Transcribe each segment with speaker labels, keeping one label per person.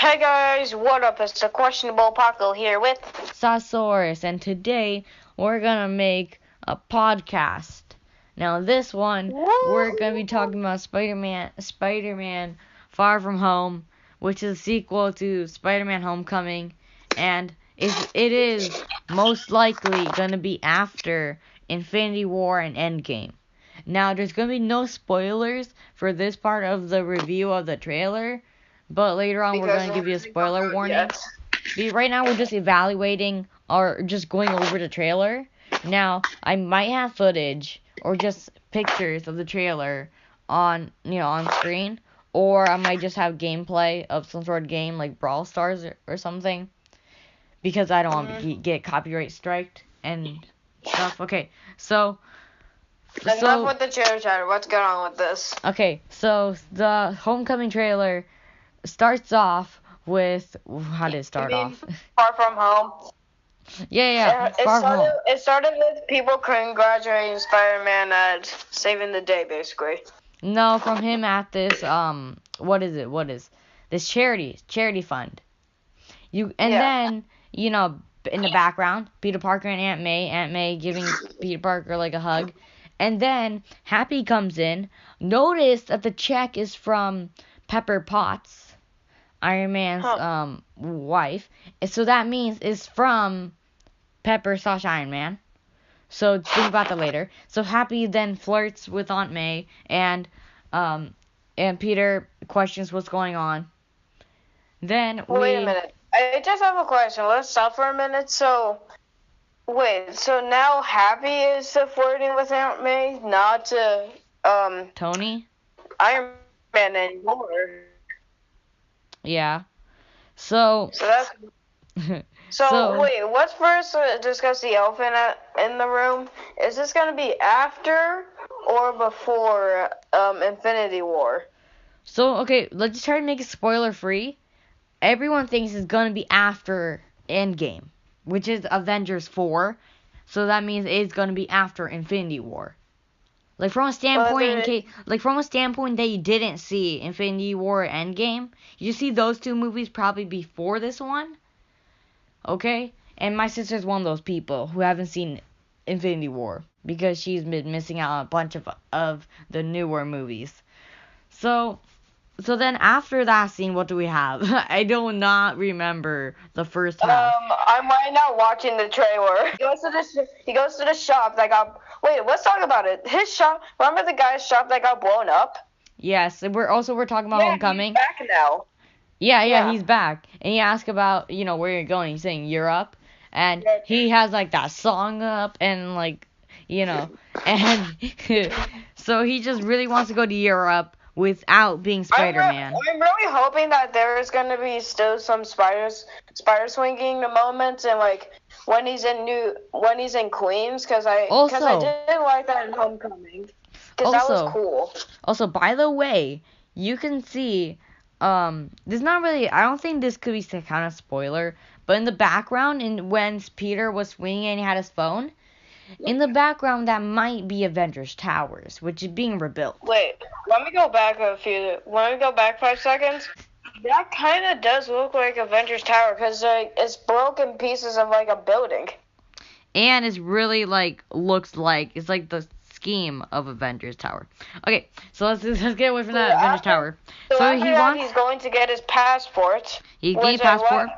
Speaker 1: Hey guys, what up? It's the Questionable Paco here with
Speaker 2: Sasaurus, and today we're gonna make a podcast. Now this one, we're gonna be talking about Spider-Man Far From Home, which is a sequel to Spider-Man Homecoming, and it is most likely gonna be after Infinity War and Endgame. Now there's gonna be no spoilers for this part of the review of the trailer, but later on we're gonna give you a spoiler warning. Right now we're just evaluating or just going over the trailer. Now I might have footage or just pictures of the trailer on screen, or I might just have gameplay of some sort of game like Brawl Stars or something, because I don't want to get copyright striked and stuff. Okay, so
Speaker 1: enough with the chitter chatter. What's going on with this?
Speaker 2: Okay, so the Homecoming trailer starts off with, how did it start off?
Speaker 1: Far From Home.
Speaker 2: Yeah.
Speaker 1: It started with people congratulating Spider-Man at saving the day, basically.
Speaker 2: No, from him at this what is this charity fund. Then in the background, Peter Parker and Aunt May giving Peter Parker like a hug, and then Happy comes in. Notice that the check is from Pepper Potts, Iron Man's wife, so that means it's from Pepper / Iron Man. So think about that later. So Happy then flirts with Aunt May, and Peter questions what's going on. Then
Speaker 1: wait a minute. I just have a question. Let's stop for a minute. So now Happy is flirting with Aunt May, not
Speaker 2: Tony?
Speaker 1: Iron Man anymore.
Speaker 2: Yeah. So
Speaker 1: that's wait, let's first discuss the elephant in the room. Is this going to be after or before Infinity War?
Speaker 2: So, okay, let's just try to make it spoiler free. Everyone thinks it's going to be after Endgame, which is Avengers 4. So that means it's going to be after Infinity War. Like from a standpoint that you didn't see Infinity War or Endgame, you see those two movies probably before this one. Okay? And my sister's one of those people who haven't seen Infinity War because she's been missing out on a bunch of the newer movies. So then after that scene, what do we have? I do not remember the first half.
Speaker 1: I'm right now watching the trailer. He goes to the shop that got. Wait, let's talk about it. His shop. Remember the guy's shop that got blown up?
Speaker 2: Yes, we're talking about Homecoming.
Speaker 1: He's back now.
Speaker 2: Yeah, he's back. And he asks about, where you're going. He's saying Europe. And he has, like, that song up and, like, and so he just really wants to go to Europe without being Spider-Man.
Speaker 1: I'm really hoping that there's going to be still some spider swinging moments and, like, when he's in Queens, because I did like that in Homecoming. Because that was cool.
Speaker 2: Also, by the way, you can see... there's not really, I don't think this could be some kind of spoiler, but in the background, when Peter was swinging and he had his phone, in the background, that might be Avengers Towers, which is being rebuilt.
Speaker 1: Wait, let me go back 5 seconds. That kind of does look like Avengers Tower, because it's broken pieces of, like, a building.
Speaker 2: And it's really, like, looks like, it's like the scheme of Avengers Tower. Okay, so let's get away from that Avengers Tower.
Speaker 1: So he's going to get his passport.
Speaker 2: He gets passport.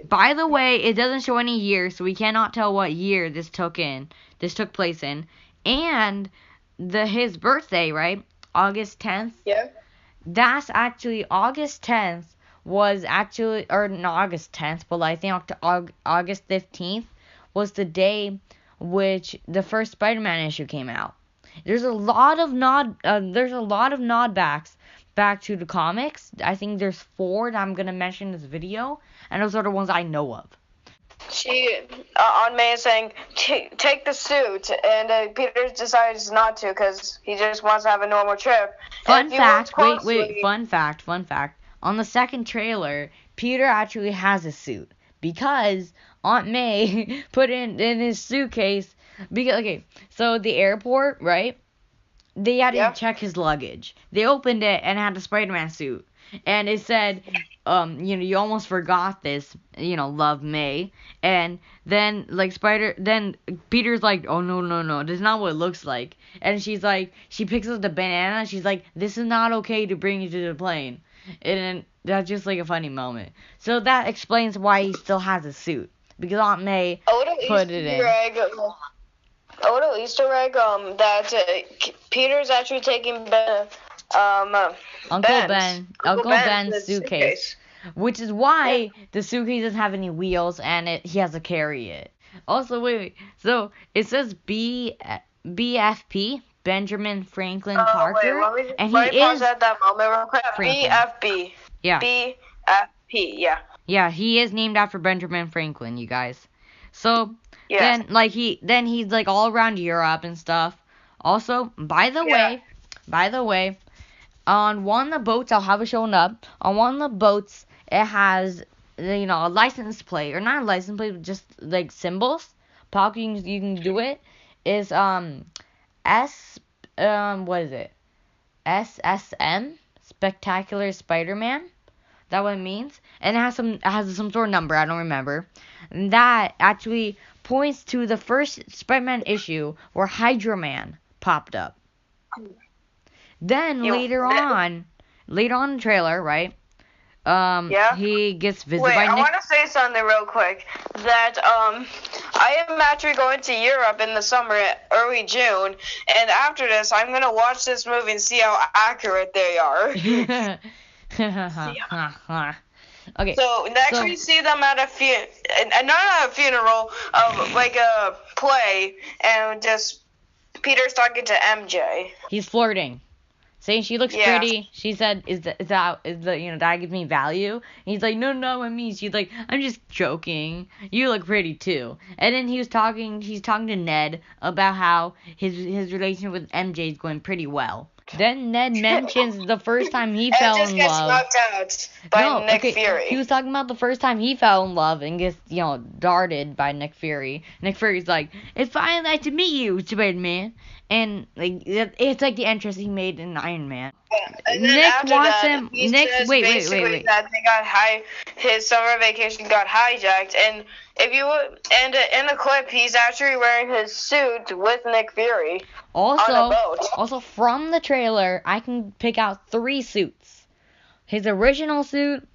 Speaker 2: By the way, it doesn't show any year, so we cannot tell what year this took place in. And his birthday, right? August 10th.
Speaker 1: Yeah.
Speaker 2: That's actually August 10th or not August 10th, but I think August 15th was the day which the first Spider-Man issue came out. There's a lot of nodbacks back to the comics. I think there's 4 that I'm gonna mention in this video, and those are the ones I know of.
Speaker 1: Aunt May is saying, take the suit, and Peter decides not to because he just wants to have a normal trip.
Speaker 2: Fun fact. Fun fact. On the second trailer, Peter actually has a suit because Aunt May put it in his suitcase. So the airport, right? They had to check his luggage. They opened it and had a Spider-Man suit. and it said, you almost forgot this, love May, and then then Peter's like, oh no, this is not what it looks like, and she's like, she picks up the banana, she's like, this is not okay to bring you to the plane, and that's just like a funny moment. So that explains why he still has a suit, because Aunt May put it in.
Speaker 1: A little Easter egg, that Peter's actually taking
Speaker 2: Uncle Ben's suitcase, which is why the suitcase doesn't have any wheels and he has to carry it. Also, wait, so it says BFP, Benjamin Franklin Parker, and he is
Speaker 1: at that moment real quick. BFB.
Speaker 2: Yeah.
Speaker 1: BFP. Yeah.
Speaker 2: Yeah, he is named after Benjamin Franklin, you guys. So then he's like all around Europe and stuff. Also, by the way, on one of the boats, I'll have it shown up. On one of the boats, it has a license plate, or not a license plate, but just like symbols. Paco, you can do it. Is what is it? SSM, Spectacular Spider-Man. That what it means, and it has some sort of number, I don't remember. And that actually points to the first Spider-Man issue where Hydro Man popped up. Then later on in the trailer, right? He gets visited by Nick.
Speaker 1: I want to say something real quick. That I am actually going to Europe in the summer, early June, and after this, I'm gonna watch this movie and see how accurate they are.
Speaker 2: Okay.
Speaker 1: So next we see them at not at a funeral, like a play, and just Peter's talking to MJ.
Speaker 2: He's flirting, saying she looks pretty. She said, "Is that that gives me value?" And he's like, "No, not with me." She's like, "I'm just joking. You look pretty too." And then he's talking to Ned about how his relationship with MJ is going pretty well. Then Ned mentions the first time he fell in love.
Speaker 1: And just gets knocked out by Nick Fury.
Speaker 2: He was talking about the first time he fell in love and gets, darted by Nick Fury. Nick Fury's like, "It's finally nice to meet you, Spider-Man." And it's like the entrance he made in Iron Man.
Speaker 1: And Nick wants him. Nick, wait. That they got his summer vacation got hijacked, and in the clip, he's actually wearing his suit with Nick Fury on a boat.
Speaker 2: Also, from the trailer, I can pick out 3 suits: his original suit,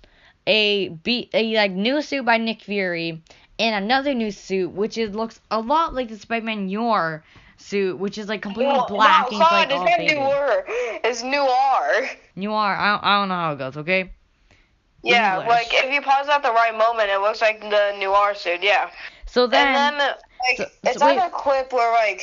Speaker 2: a new suit by Nick Fury, and another new suit which looks a lot like the Spider-Man Noir suit, which is like completely black and like all faded.
Speaker 1: It's noir.
Speaker 2: Noir. I don't know how it goes. Okay.
Speaker 1: Yeah, English. Like if you pause at the right moment, it looks like the noir suit. Yeah.
Speaker 2: So then.
Speaker 1: It's like a clip where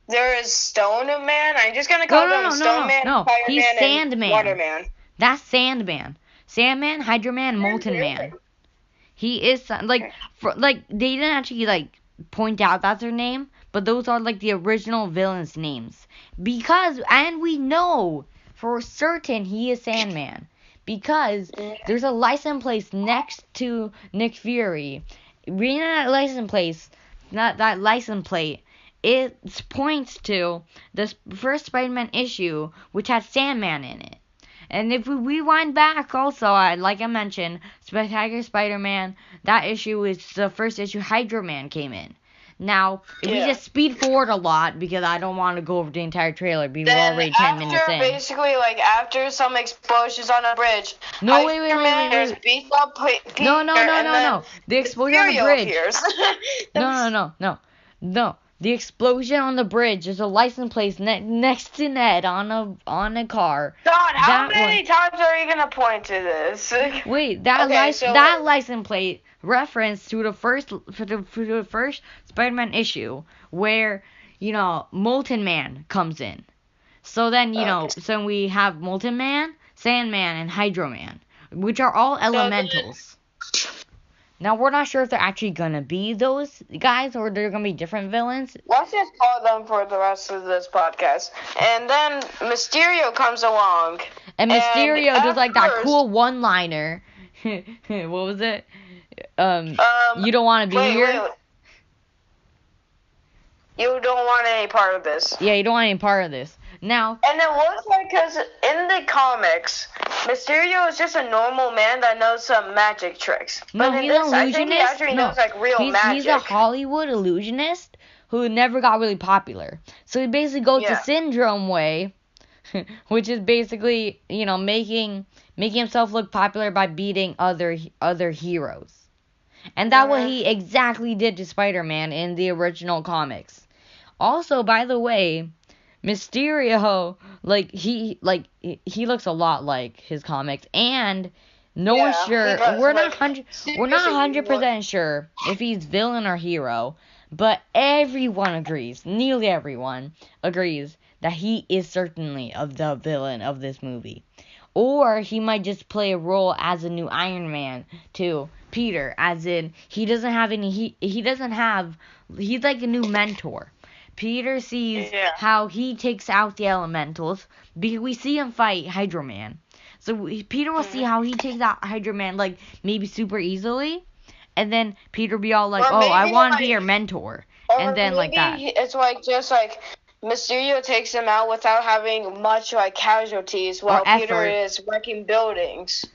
Speaker 1: there is Stone Man. I'm just gonna call them Stone Man, Fire
Speaker 2: he's
Speaker 1: Man,
Speaker 2: Sandman.
Speaker 1: And Water Man.
Speaker 2: That's Sandman. Sandman, Hydro Man, Molten Man. He is they didn't actually point out that's their name, but those are the original villains' names. And we know for certain he is Sandman, because there's a license plate next to Nick Fury. Reading that license plate, it points to the first Spider-Man issue, which had Sandman in it. And if we rewind back also, like I mentioned, Spectacular Spider-Man, that issue is the first issue Hydro Man came in. Now, if we just speed forward a lot, because I don't want to go over the entire trailer, because we're already 10 minutes in.
Speaker 1: Basically, after some explosions on a bridge,
Speaker 2: No. The explosion on the bridge. No. The explosion on the bridge is a license plate next to Ned on a car.
Speaker 1: God, how many times are you gonna point to this?
Speaker 2: Wait, that license plate reference to the first Spider-Man issue where Molten Man comes in. So then so we have Molten Man, Sandman, and Hydro Man, which are all elementals. Now, we're not sure if they're actually going to be those guys or they're going to be different villains.
Speaker 1: Let's just call them for the rest of this podcast. And then Mysterio comes along.
Speaker 2: And Mysterio does that cool one-liner. What was it? You don't want to be here?
Speaker 1: Wait. You don't want any part of this.
Speaker 2: Yeah, you don't want any part of this. Now.
Speaker 1: And it looks like, because in the comics, Mysterio is just a normal man that knows some magic tricks.
Speaker 2: No,
Speaker 1: but
Speaker 2: he's an illusionist.
Speaker 1: I think he actually knows like real magic.
Speaker 2: He's a Hollywood illusionist who never got really popular. So he basically goes the Syndrome way, which is basically, making himself look popular by beating other heroes. And that's what he exactly did to Spider-Man in the original comics. Also, by the way, Mysterio, he looks a lot like his comics, and no one's sure. We're not 100% sure if he's villain or hero, but everyone agrees, nearly everyone agrees, that he is certainly the villain of this movie. Or he might just play a role as a new Iron Man to Peter, as in he's like a new mentor. Peter sees how he takes out the elementals, because we see him fight Hydro Man. So Peter will see how he takes out Hydro Man, like, maybe super easily, and then Peter will be all like, I want to be your mentor. And then, like that.
Speaker 1: It's like, just like, Mysterio takes him out without having much, like, casualties, while Peter is wrecking buildings.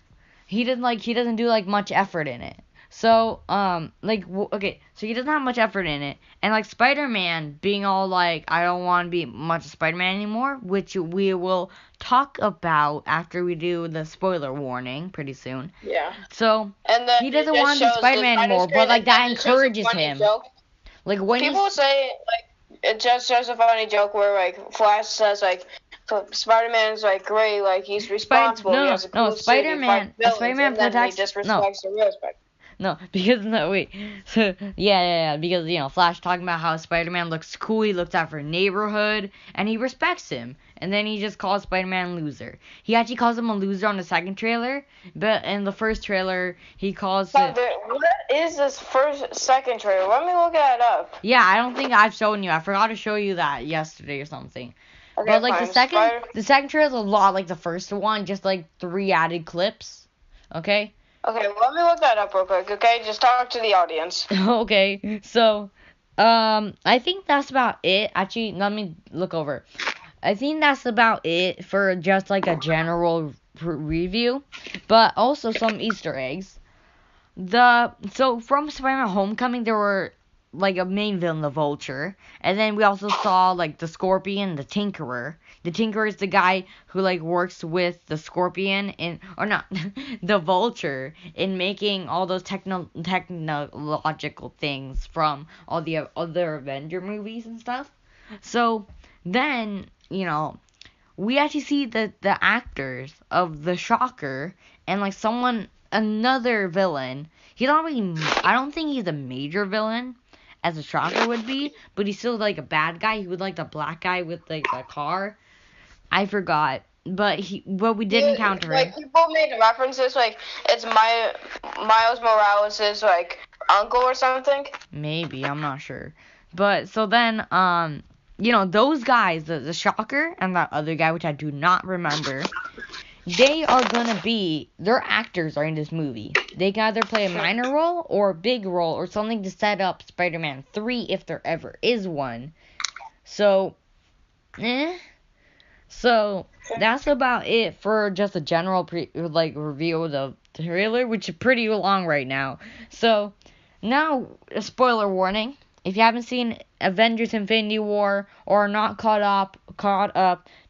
Speaker 2: He doesn't do, like, much effort in it. So, so he doesn't have much effort in it. And, like, Spider-Man being all like, I don't want to be much of Spider-Man anymore, which we will talk about after we do the spoiler warning pretty soon.
Speaker 1: Yeah.
Speaker 2: So, he doesn't want to be Spider-Man anymore, but, like, that encourages him.
Speaker 1: Joke.
Speaker 2: Like, when
Speaker 1: people say, like, it just shows a funny joke where, like, Flash says, like, Spider-Man's, like, great, like, he's responsible.
Speaker 2: No,
Speaker 1: he has a cool
Speaker 2: Spider-Man
Speaker 1: protects. He disrespects the real Spider-Man.
Speaker 2: No, because, because, Flash talking about how Spider-Man looks cool, he looks out for neighborhood, and he respects him. And then he just calls Spider-Man a loser. He actually calls him a loser on the second trailer, but in the first trailer, he calls
Speaker 1: What is this second trailer? Let me look that up.
Speaker 2: Yeah, I don't think I've shown you. I forgot to show you that yesterday or something.
Speaker 1: Okay,
Speaker 2: but, like, the second trailer is a lot like the first one, just, like, 3 added clips, okay?
Speaker 1: Okay, let me look that up real quick, okay? Just talk to the audience.
Speaker 2: Okay, so, I think that's about it. Actually, let me look over. I think that's about it for just, like, a general review, but also some Easter eggs. So, from Spider-Man Homecoming, there were, like, a main villain, the Vulture, and then we also saw, like, the Scorpion, the Tinkerer. The Tinkerer is the guy who, like, works with the Scorpion the Vulture in making all those technological things from all the other Avenger movies and stuff. So then, we actually see the actors of the Shocker and, like, another villain. I don't think he's a major villain as a Shocker would be, but he's still, like, a bad guy. He was, like, the black guy with, like, a car. I forgot, but we did encounter him.
Speaker 1: Like, people made references, like, it's Miles Morales' like, uncle or something.
Speaker 2: Maybe, I'm not sure. But, so then, those guys, the Shocker and that other guy, which I do not remember, their actors are in this movie. They can either play a minor role or a big role or something to set up Spider-Man 3 if there ever is one. So, So, that's about it for just a general review of the trailer, which is pretty long right now. So, now, a spoiler warning. If you haven't seen Avengers Infinity War or are not caught up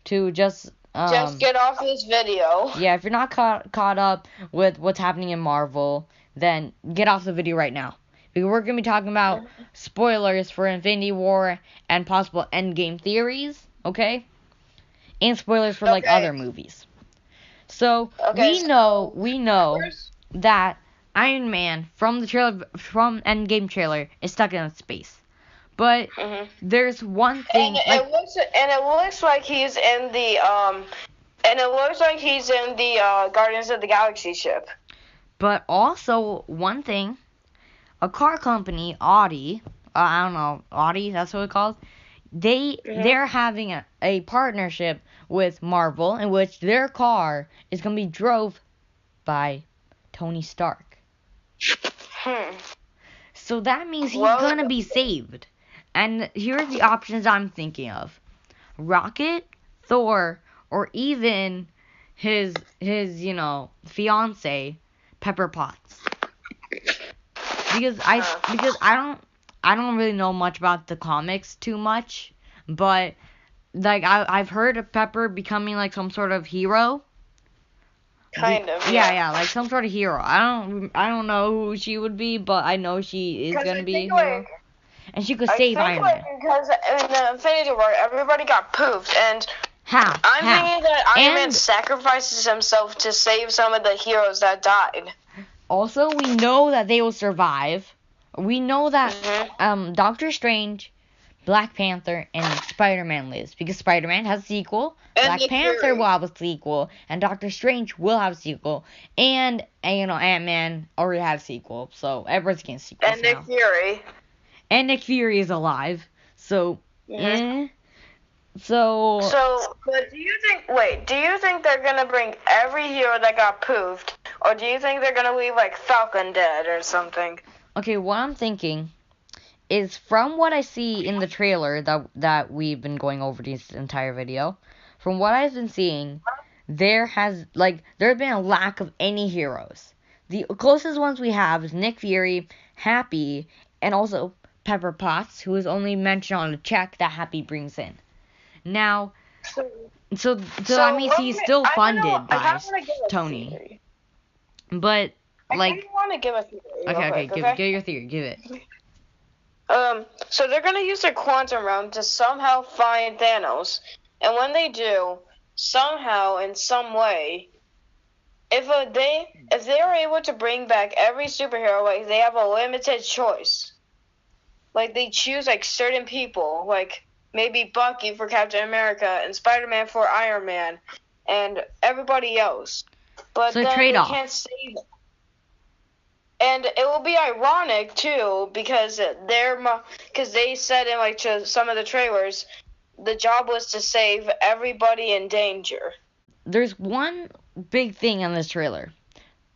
Speaker 2: to just
Speaker 1: get off this video.
Speaker 2: Yeah, if you're not caught up with what's happening in Marvel, then get off the video right now. Because we're going to be talking about spoilers for Infinity War and possible endgame theories, okay? And spoilers for, like, other movies. So, we know that Iron Man from Endgame trailer is stuck in space. But there's one thing,
Speaker 1: and it looks like he's in the Guardians of the Galaxy ship.
Speaker 2: But also one thing, a car company, Audi, that's what it's called. They're having a partnership with Marvel in which their car is going to be drove by Tony Stark. So that means he's going to be saved. And here are the options I'm thinking of. Rocket, Thor, or even his fiance, Pepper Potts. Because I don't really know much about the comics too much, but like I've heard of Pepper becoming like some sort of hero.
Speaker 1: Kind of.
Speaker 2: Yeah, like some sort of hero. I don't know who she would be, but I know she is gonna be a hero. And she could save Iron Man.
Speaker 1: Because in the Infinity War, everybody got poofed, and I'm thinking that Iron Man sacrifices himself to save some of the heroes that died.
Speaker 2: Also, we know that they will survive. We know that Doctor Strange, Black Panther, and Spider-Man lives, because Spider-Man has a sequel, Black Panther will have a sequel, and Doctor Strange will have a sequel, and Ant-Man already had a sequel, so everyone's getting sequels
Speaker 1: now. Nick Fury.
Speaker 2: And Nick Fury is alive, so
Speaker 1: but do you think they're gonna bring every hero that got poofed, or do you think they're gonna leave like Falcon dead or something?
Speaker 2: Okay, what I'm thinking is, from what I see in the trailer that we've been going over this entire video, from what I've been seeing, there has been a lack of any heroes. The closest ones we have is Nick Fury, Happy, and also Pepper Potts, who is only mentioned on a check that Happy brings in. Now, so that means he's still funded by Tony. But like,
Speaker 1: I want to give a theory.
Speaker 2: Okay, give your theory. Give
Speaker 1: it. So they're gonna use their quantum realm to somehow find Thanos, and when they do, somehow in some way, if they are able to bring back every superhero, like they have a limited choice. Like they choose like certain people, like maybe Bucky for Captain America and Spider-Man for Iron Man, and everybody else. But
Speaker 2: so
Speaker 1: then
Speaker 2: trade-off.
Speaker 1: They can't save them. And it will be ironic too, because they said in like some of the trailers, the job was to save everybody in danger.
Speaker 2: There's one big thing on this trailer.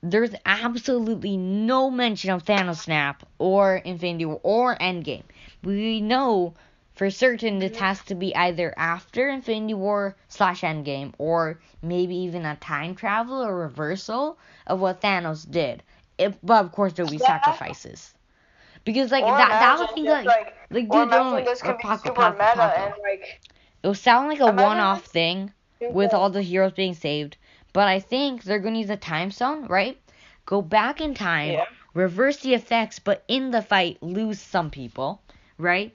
Speaker 2: There's absolutely no mention of Thanos Snap or Infinity War or Endgame. We know for certain this has to be either after Infinity War / Endgame, or maybe even a time travel or reversal of what Thanos did. But of course there will be sacrifices. Because like that would be like dude,
Speaker 1: this could be super meta and like
Speaker 2: it will sound like a one-off thing with all the heroes being saved. But I think they're going to use a time stone, right? Go back in time, reverse the effects, but in the fight, lose some people, right?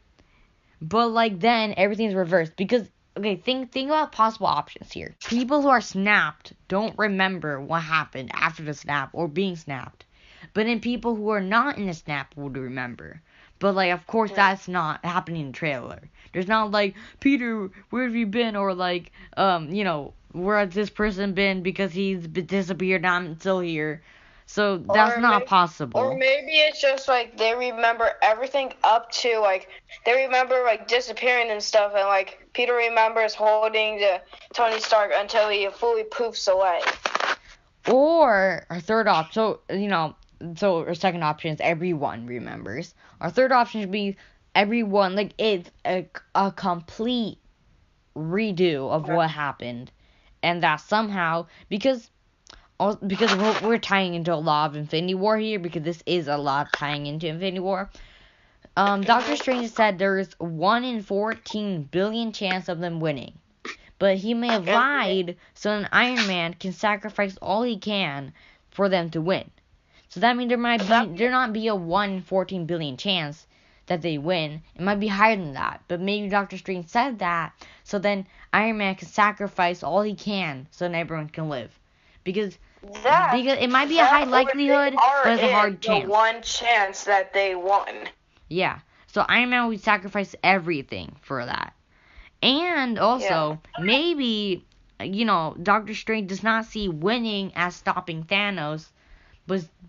Speaker 2: But, like, then everything's reversed. Because, okay, think about possible options here. People who are snapped don't remember what happened after the snap or being snapped. But then people who are not in the snap would remember. But, like, of course, that's not happening in the trailer. There's not, like, Peter, where have you been? Or, like, where has this person been because he's disappeared and I'm still here. So that's not possible.
Speaker 1: Or maybe it's just like they remember everything up to like they remember like disappearing and stuff, and like Peter remembers holding the Tony Stark until he fully poofs away.
Speaker 2: Or our third option, so our second option is everyone remembers. Our third option should be everyone, like it's a complete redo of what happened. And that somehow, because we're tying into a lot of Infinity War here, because this is a lot tying into Infinity War. Doctor Strange said there's 1 in 14 billion chance of them winning. But he may have lied so an Iron Man can sacrifice all he can for them to win. So that means there not be a 1 in 14 billion chance that they win. It might be higher than that. But maybe Doctor Strange said that so then Iron Man can sacrifice all he can so then everyone can live. Because it might be a high likelihood, but it's a hard chance.
Speaker 1: The one chance that they won.
Speaker 2: Yeah. So Iron Man would sacrifice everything for that. And also, maybe, Doctor Strange does not see winning as stopping Thanos,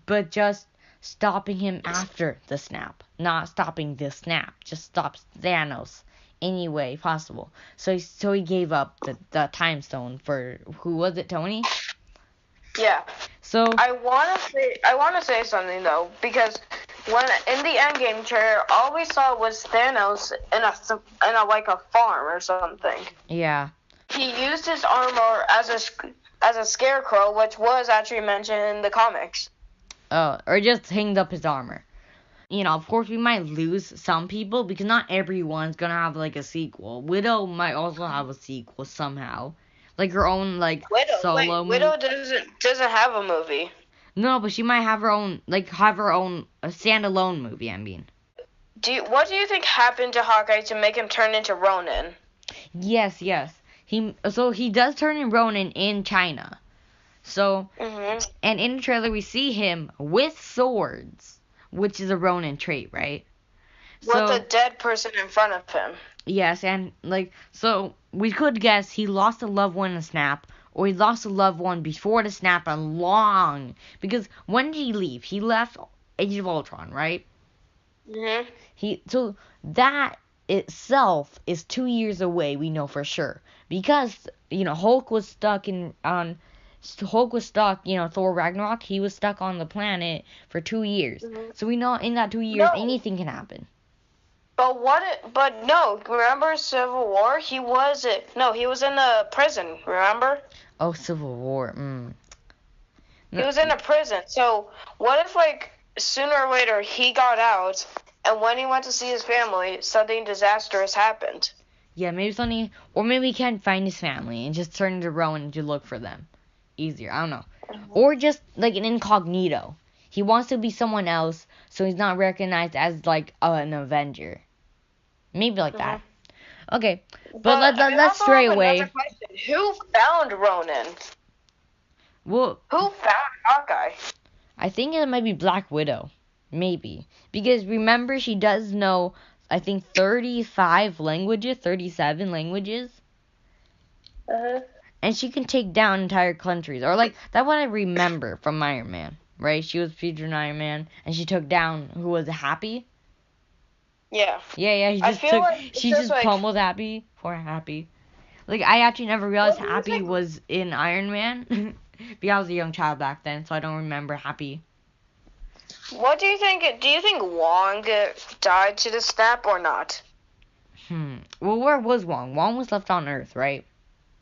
Speaker 2: but just stopping him after the snap. Not stopping the snap, just stops Thanos any way possible. So he gave up the time stone for, who was it, Tony?
Speaker 1: Yeah.
Speaker 2: So
Speaker 1: I wanna say something though, because when in the Endgame trailer, all we saw was Thanos in a like a farm or something.
Speaker 2: Yeah.
Speaker 1: he used his armor as a scarecrow, which was actually mentioned in the comics.
Speaker 2: Or just hanged up his armor. Of course we might lose some people because not everyone's gonna have like a sequel. Widow might also have a sequel somehow, like her own solo movie.
Speaker 1: Widow doesn't have a movie.
Speaker 2: No, but she might have her own a standalone movie. I mean.
Speaker 1: What do you think happened to Hawkeye to make him turn into Ronin?
Speaker 2: Yes. He does turn in Ronin in China. So, and in the trailer we see him with swords, which is a Ronin trait, right?
Speaker 1: With a dead person in front of him.
Speaker 2: Yes, and so we could guess he lost a loved one in a snap, or he lost a loved one before the snap and long. Because when did he leave? He left Age of Ultron, right? So that itself is 2 years away, we know for sure. Because, Hulk was stuck, Thor Ragnarok, he was stuck on the planet for 2 years. So we know in that 2 years, anything can happen.
Speaker 1: But no, remember Civil War? He was in a prison, remember?
Speaker 2: Oh, Civil War,
Speaker 1: He was in a prison, so what if, sooner or later he got out, and when he went to see his family, something disastrous happened?
Speaker 2: Yeah, maybe he can't find his family and just turn into Rowan to look for them. Easier, I don't know. Or just, an incognito. He wants to be someone else, so he's not recognized as, an Avenger. Maybe like that. Okay, but let's stray away.
Speaker 1: Who found Ronin?
Speaker 2: Well,
Speaker 1: who found Hawkeye?
Speaker 2: I think it might be Black Widow. Maybe. Because remember, she does know, I think, 37 languages. And she can take down entire countries. Or, that's what I remember from Iron Man, right? She was featured in Iron Man, and she took down, who was it, Happy?
Speaker 1: Yeah.
Speaker 2: Yeah, she just pummeled Happy. Poor Happy. I actually never realized Happy was in Iron Man. Because I was a young child back then, so I don't remember Happy.
Speaker 1: What do you think? Do you think Wong died to the snap or not?
Speaker 2: Well, where was Wong? Wong was left on Earth, right?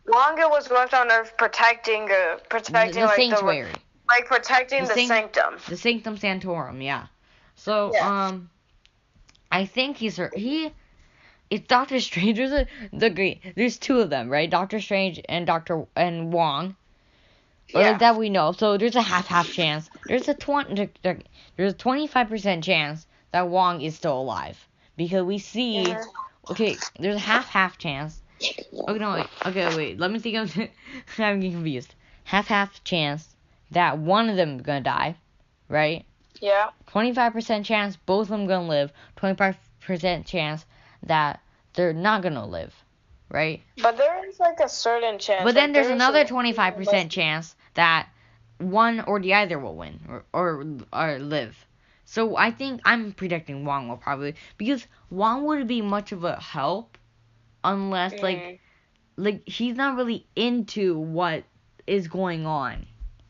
Speaker 1: Wong was left on Earth protecting
Speaker 2: the sanctuary.
Speaker 1: Protecting the sanctum.
Speaker 2: The Sanctum Sanctorum, yeah. So, I think it's Doctor Strange. There's two of them, right? Doctor Strange and Wong.
Speaker 1: Yeah.
Speaker 2: That we know. So there's a half chance. There's a 25% chance that Wong is still alive, because we see. Okay, there's a half chance. Okay, no, wait. Okay, wait. Let me think. I'm getting confused. Half chance that one of them is gonna die, right?
Speaker 1: Yeah.
Speaker 2: 25% chance both of them gonna live. 25% chance that they're not gonna live, right?
Speaker 1: But there is a certain chance.
Speaker 2: But then there's another 25% chance that one or the other will win or live. So I think I'm predicting Wong will probably, because Wong wouldn't be much of a help unless he's not really into what is going on.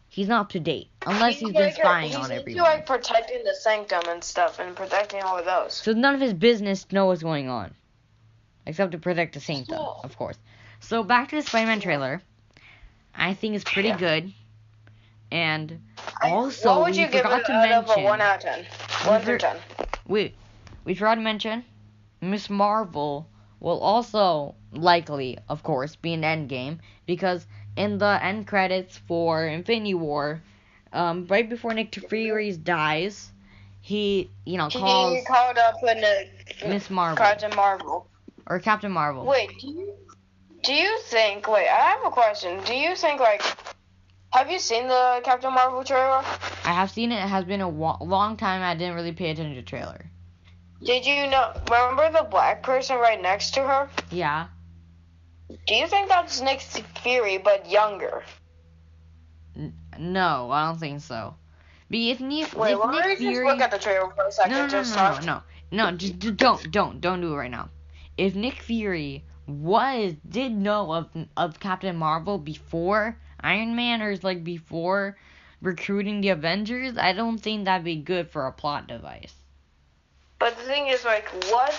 Speaker 2: He's not up to date unless he's been spying on everyone.
Speaker 1: He's protecting the sanctum and stuff and protecting all of those.
Speaker 2: So none of his business to know what's going on, except to protect the sanctum, of course. So back to the Spider-Man trailer. I think it's pretty good. And also,
Speaker 1: what would you give it out of a 1 out of 10? 1 through 10.
Speaker 2: We forgot to mention, Miss Marvel will also likely, of course, be in Endgame, because in the end credits for Infinity War, right before Nick Fury dies, he called up Miss Marvel.
Speaker 1: Captain Marvel.
Speaker 2: Or Captain Marvel.
Speaker 1: Wait, do you think? Wait, I have a question. Do you think have you seen the Captain Marvel trailer?
Speaker 2: I have seen it. It has been a long time. I didn't really pay attention to the trailer.
Speaker 1: Did you remember the black person right next to her?
Speaker 2: Yeah.
Speaker 1: Do you think that's Nick Fury but younger?
Speaker 2: No, I don't think so. But if Nick
Speaker 1: Fury, just look at the trailer for a second.
Speaker 2: No, just don't do it right now. If Nick Fury did know of Captain Marvel before Iron Man, or before recruiting the Avengers, I don't think that'd be good for a plot device.
Speaker 1: But the thing is, like, what?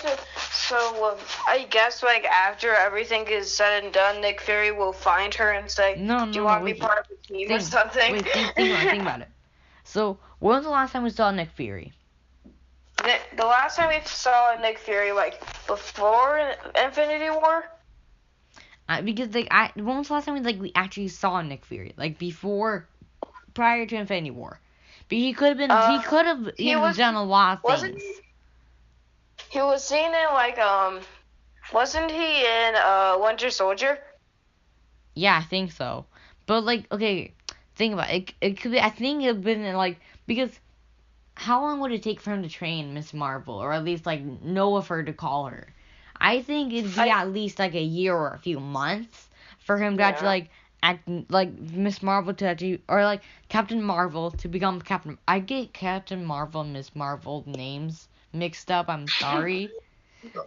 Speaker 1: So I guess, like, after everything is said and done, Nick Fury will find her and say, "Do you want to be part of the team or something?"
Speaker 2: Wait, think about it. So, when was the last time we saw Nick Fury?
Speaker 1: The last time we saw Nick Fury, like, before Infinity War?
Speaker 2: Because, like, when was the last time we actually saw Nick Fury? Like, prior to Infinity War. But he could have done a lot of things.
Speaker 1: He was seen in, like, wasn't he in, Winter Soldier?
Speaker 2: Yeah, I think so. But, like, okay, think about it. It could be, I think it would have been, like, because how long would it take for him to train Miss Marvel? Or at least, like, know of her to call her? I think it'd be at least, like, a year or a few months for him to actually, like, act, like, Miss Marvel to actually, or, like, Captain Marvel to become Captain. I get Captain Marvel and Miss Marvel names mixed up, I'm sorry.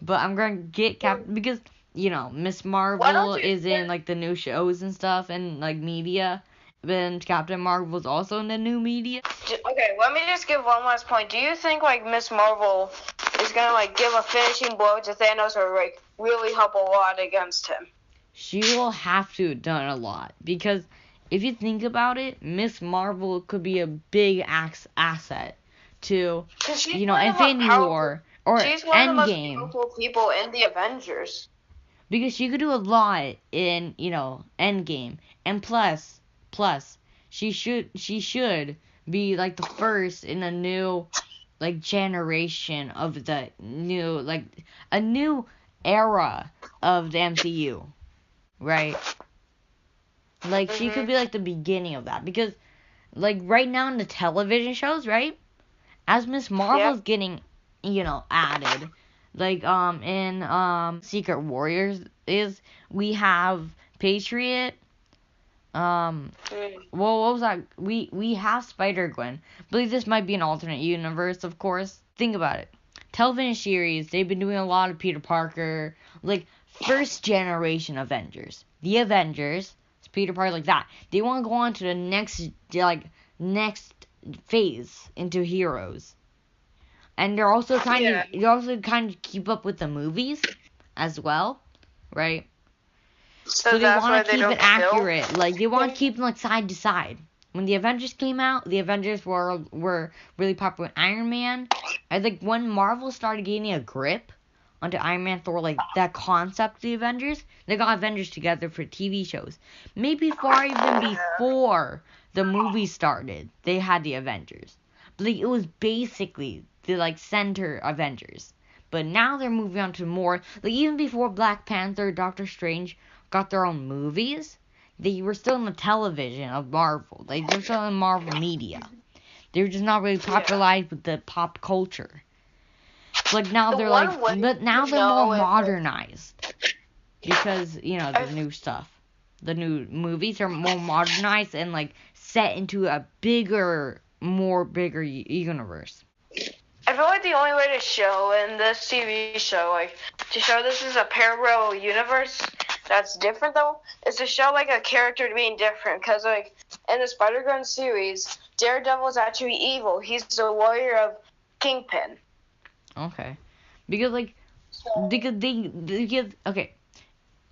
Speaker 2: But I'm going to get Captain, because, you know, Miss Marvel is in, like, the new shows and stuff and, like, media. Then Captain Marvel's also in the new media.
Speaker 1: Okay, let me just give one last point. Do you think, like, Miss Marvel is going to, like, give a finishing blow to Thanos or, like, really help a lot against him?
Speaker 2: She will have to have done a lot. Because if you think about it, Miss Marvel could be a big asset to, you know, Infinity War or Endgame.
Speaker 1: She's one of the most powerful people in the Avengers.
Speaker 2: Because she could do a lot in, you know, Endgame. And plus, she should be, like, the first in a new, like, generation of the new, like, a new era of the MCU. Right? Like, she could be, like, the beginning of that. Because, like, right now in the television shows, right? As Miss Marvel's getting, you know, added. Like, in, Secret Warriors we have Patriot. Well, what was that? We have Spider-Gwen. I believe this might be an alternate universe, of course. Think about it. Television series, they've been doing a lot of Peter Parker, like, first generation Avengers. The Avengers, it's Peter Parker, like that. They want to go on to the next phase into heroes. And they're also trying to kind of keep up with the movies as well, right? So they want to keep it accurate. Like, they want to keep them, like, side to side. When the Avengers came out, the Avengers were really popular with Iron Man. I think when Marvel started getting a grip onto Iron Man, Thor, like, that concept of the Avengers, they got Avengers together for TV shows. Maybe even before the movie started, they had the Avengers. But, like, it was basically the, like, center Avengers. But now they're moving on to more, like, even before Black Panther, Doctor Strange got their own movies, they were still in the television of Marvel. Like, they're still in Marvel media. They were just not really popularized with the pop culture. Like, now they're more modernized. Because, you know, the new stuff. The new movies are more modernized and, like, set into a bigger universe.
Speaker 1: I feel like the only way to show in this TV show, like, to show this is a parallel universe that's different, though, is to show, like, a character being different. Because, like, in the Spider-Gwen series, Daredevil is actually evil. He's the warrior of Kingpin.
Speaker 2: Okay. Because, like, okay,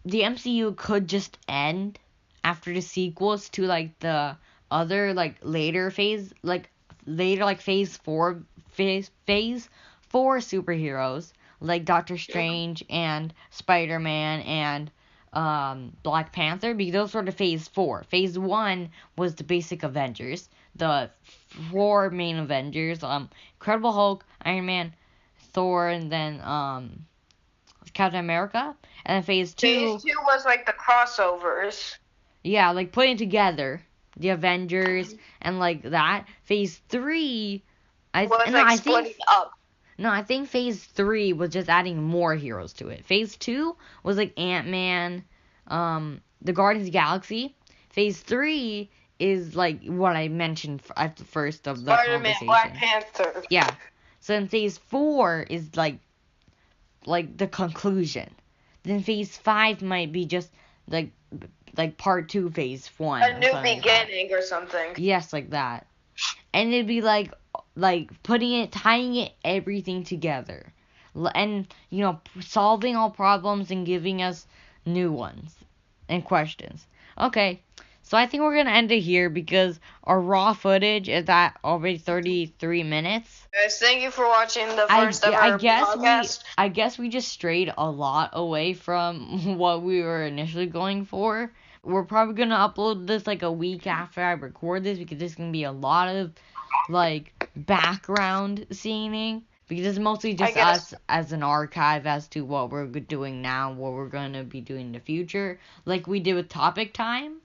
Speaker 2: the MCU could just end after the sequels to, like, the other, like, later, phase 4 superheroes, like Doctor Strange and Spider-Man and Black Panther, because those were the phase 4. Phase 1 was the basic Avengers, the 4 main Avengers, Incredible Hulk, Iron Man, Thor, and then Captain America. And then phase 2
Speaker 1: was like the crossovers.
Speaker 2: Yeah, like putting together the Avengers and like that. Phase 3 I think phase 3 was just adding more heroes to it. Phase 2 was like Ant-Man, the Guardians of the Galaxy. Phase 3 is like what I mentioned at the first of the conversation.
Speaker 1: Black Panther.
Speaker 2: Yeah. So then phase 4 is like the conclusion. Then phase 5 might be just like part 2, phase 1.
Speaker 1: A new beginning or something.
Speaker 2: Yes, like that. And it'd be like like tying it everything together, and solving all problems and giving us new ones and questions. Okay, so I think we're gonna end it here because our raw footage is at already 33 minutes.
Speaker 1: Guys, thank you for watching the first ever podcast.
Speaker 2: I guess we just strayed a lot away from what we were initially going for. We're probably gonna upload this like a week after I record this because there's gonna be a lot of like background scening because it's mostly just us as an archive as to what we're doing now, what we're gonna be doing in the future, like we did with Topic Time.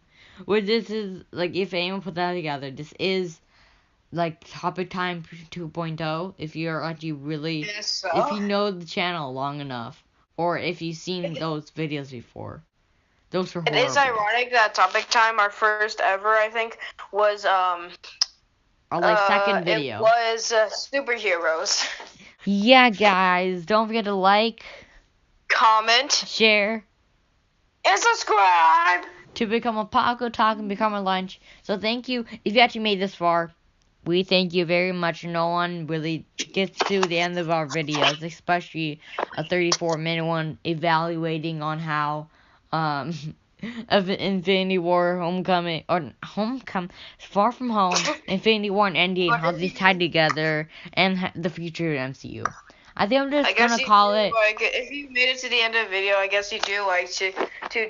Speaker 2: Where this is like, if anyone put that together, this is like Topic Time 2.0. If you're actually really, if you know the channel long enough, or if you've seen those videos before. Those were horrible.
Speaker 1: It is ironic that Topic Time, our first ever, I think, was
Speaker 2: our second video.
Speaker 1: It was superheroes.
Speaker 2: Yeah, guys, don't forget to like,
Speaker 1: comment,
Speaker 2: share,
Speaker 1: and subscribe
Speaker 2: to become a Paco Talk and become a lunch. So thank you. If you actually made this far, we thank you very much. No one really gets to the end of our videos, especially a 34-minute one evaluating on how of Infinity War, Far From Home, Infinity War, and Endgame, how these tied together, and the future of MCU. I think I'm just gonna call it.
Speaker 1: Like, if you made it to the end of the video, I guess you do like two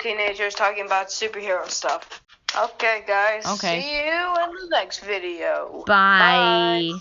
Speaker 1: teenagers talking about superhero stuff. Okay, guys.
Speaker 2: Okay.
Speaker 1: See you in the next video.
Speaker 2: Bye. Bye.